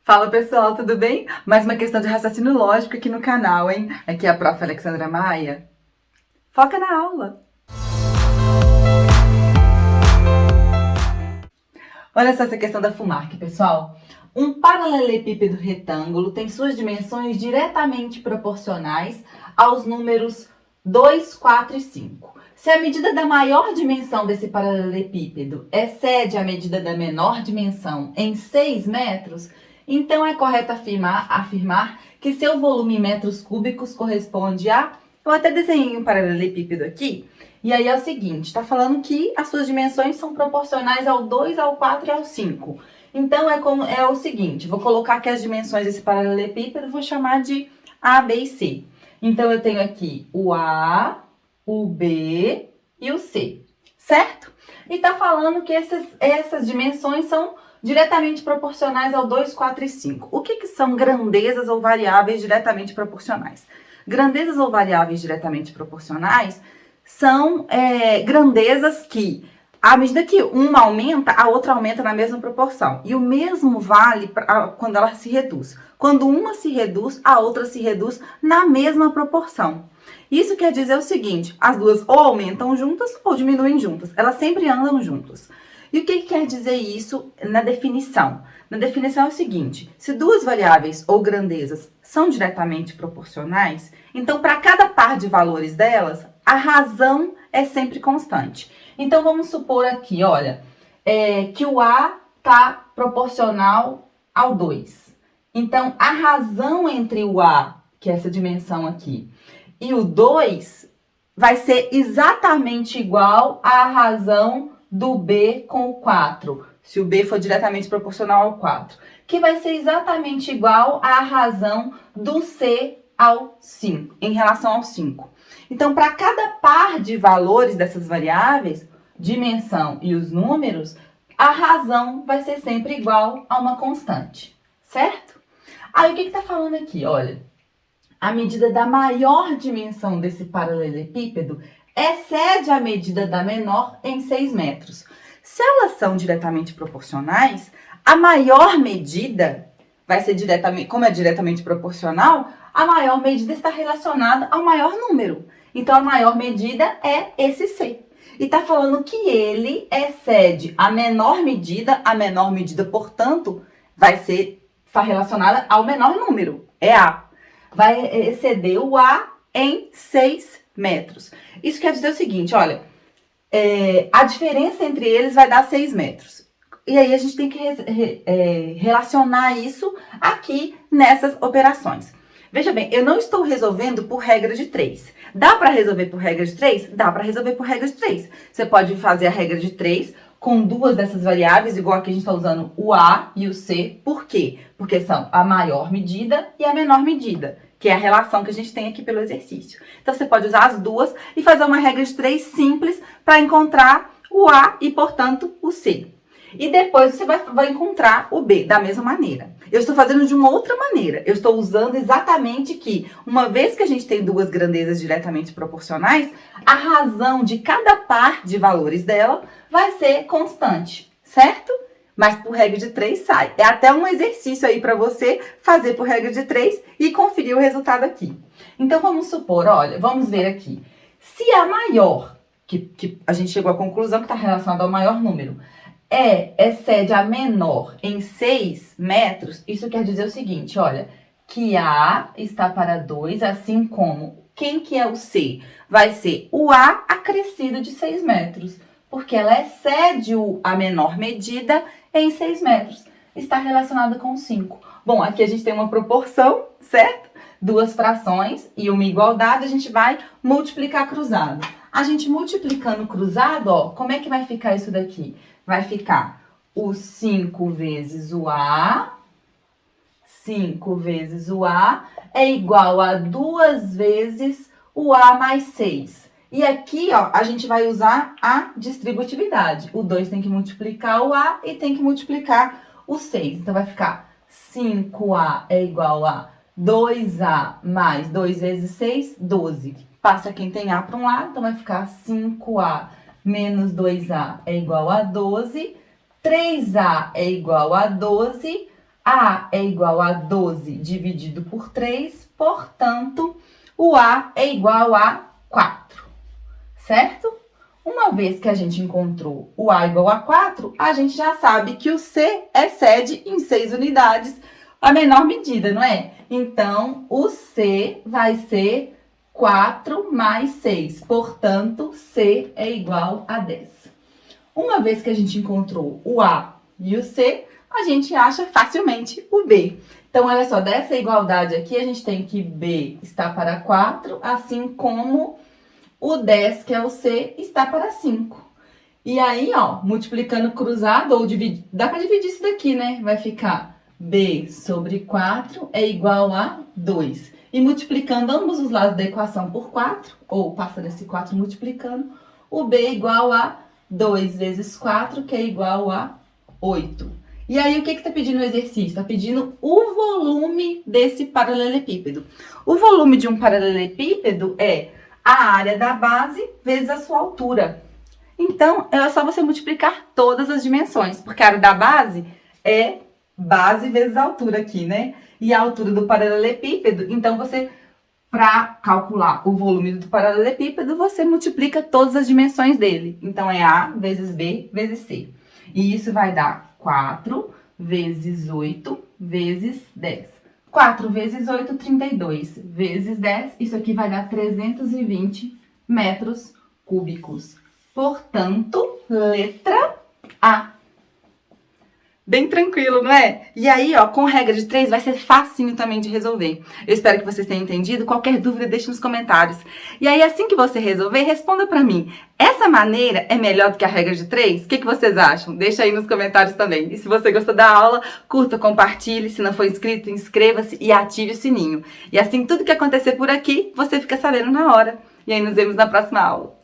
Fala pessoal, tudo bem? Mais uma questão de raciocínio lógico aqui no canal, hein? Aqui é a prof. Alexandra Maia. Foca na aula! Olha só essa questão da FUMARC, pessoal. Um paralelepípedo retângulo tem suas dimensões diretamente proporcionais aos números 2, 4 e 5. Se a medida da maior dimensão desse paralelepípedo excede a medida da menor dimensão em 6 metros, então é correto afirmar que seu volume em metros cúbicos corresponde a... Eu até desenhei um paralelepípedo aqui. E aí é o seguinte, está falando que as suas dimensões são proporcionais ao 2, ao 4 e ao 5. Então, é o seguinte, vou colocar aqui as dimensões desse paralelepípedo, vou chamar de A, B e C. Então, eu tenho aqui o A, o B e o C, certo? E está falando que essas dimensões são diretamente proporcionais ao 2, 4 e 5. O que são grandezas ou variáveis diretamente proporcionais? Grandezas ou variáveis diretamente proporcionais são grandezas que, à medida que uma aumenta, a outra aumenta na mesma proporção. E o mesmo vale quando ela se reduz. Quando uma se reduz, a outra se reduz na mesma proporção. Isso quer dizer o seguinte, as duas ou aumentam juntas ou diminuem juntas. Elas sempre andam juntas. E o que quer dizer isso na definição? Na definição é o seguinte, se duas variáveis ou grandezas são diretamente proporcionais, então para cada par de valores delas, a razão é sempre constante. Então vamos supor aqui, olha, que o A está proporcional ao 2. Então a razão entre o A, que é essa dimensão aqui, e o 2 vai ser exatamente igual à razão do B com o 4, se o B for diretamente proporcional ao 4, que vai ser exatamente igual à razão do C ao 5, em relação ao 5. Então, para cada par de valores dessas variáveis, dimensão e os números, a razão vai ser sempre igual a uma constante, certo? Aí, o que está falando aqui? Olha, a medida da maior dimensão desse paralelepípedo excede a medida da menor em 6 metros. Se elas são diretamente proporcionais, a maior medida vai ser diretamente, como é diretamente proporcional, a maior medida está relacionada ao maior número. Então, a maior medida é esse C. E está falando que ele excede a menor medida, portanto, vai estar relacionada ao menor número, é A. Vai exceder o A em 6 metros. Isso quer dizer o seguinte, olha, a diferença entre eles vai dar 6 metros. E aí a gente tem que relacionar isso aqui nessas operações. Veja bem, eu não estou resolvendo por regra de 3. Dá para resolver por regra de 3? Dá para resolver por regra de 3. Você pode fazer a regra de 3 com duas dessas variáveis, igual aqui a gente está usando o A e o C. Por quê? Porque são a maior medida e a menor medida, que é a relação que a gente tem aqui pelo exercício. Então, você pode usar as duas e fazer uma regra de 3 simples para encontrar o A e, portanto, o C. E depois você vai encontrar o B da mesma maneira. Eu estou fazendo de uma outra maneira. Eu estou usando exatamente que, uma vez que a gente tem duas grandezas diretamente proporcionais, a razão de cada par de valores dela vai ser constante, certo? Mas por regra de 3 sai. É até um exercício aí para você fazer por regra de 3 e conferir o resultado aqui. Então, vamos supor, olha, vamos ver aqui. Se a maior, que a gente chegou à conclusão que está relacionada ao maior número, excede a menor em 6 metros, isso quer dizer o seguinte, olha, que A está para 2, assim como quem que é o C? Vai ser o A acrescido de 6 metros, porque ela excede a menor medida em 6 metros. Está relacionada com 5. Bom, aqui a gente tem uma proporção, certo? Duas frações e uma igualdade, a gente vai multiplicar cruzado. A gente multiplicando cruzado, ó, como é que vai ficar isso daqui? Vai ficar o 5 vezes o A, 5 vezes o A, é igual a 2 vezes o A mais 6. E aqui, ó, a gente vai usar a distributividade. O 2 tem que multiplicar o A e tem que multiplicar o 6. Então, vai ficar 5A é igual a 2A mais 2 vezes 6, 12. Passa quem tem A para um lado, então vai ficar 5A menos 2A é igual a 12. 3A é igual a 12. A é igual a 12 dividido por 3, portanto, o A é igual a 4, certo? Uma vez que a gente encontrou o A igual a 4, a gente já sabe que o C excede em 6 unidades a menor medida, não é? Então, o C vai ser 4 mais 6, portanto, C é igual a 10. Uma vez que a gente encontrou o A e o C, a gente acha facilmente o B. Então, olha só, dessa igualdade aqui, a gente tem que B está para 4, assim como o 10, que é o C, está para 5. E aí, ó, multiplicando cruzado, ou dividir, dá para dividir isso daqui, né? Vai ficar B sobre 4 é igual a 2. E multiplicando ambos os lados da equação por 4, ou passando esse 4 multiplicando, o B é igual a 2 vezes 4, que é igual a 8. E aí, o que está pedindo o exercício? Está pedindo o volume desse paralelepípedo. O volume de um paralelepípedo é a área da base vezes a sua altura. Então, é só você multiplicar todas as dimensões, porque a área da base é base vezes a altura aqui, né? E a altura do paralelepípedo, então você, para calcular o volume do paralelepípedo, você multiplica todas as dimensões dele. Então, é A vezes B vezes C. E isso vai dar 4 vezes 8 vezes 10. 4 vezes 8, 32. Vezes 10, isso aqui vai dar 320 metros cúbicos. Portanto, letra A. Bem tranquilo, não é? E aí, ó, com regra de 3 vai ser facinho também de resolver. Eu espero que vocês tenham entendido. Qualquer dúvida, deixe nos comentários. E aí, assim que você resolver, responda pra mim. Essa maneira é melhor do que a regra de 3? O que vocês acham? Deixa aí nos comentários também. E se você gostou da aula, curta, compartilhe. Se não for inscrito, inscreva-se e ative o sininho. E assim, tudo que acontecer por aqui, você fica sabendo na hora. E aí, nos vemos na próxima aula.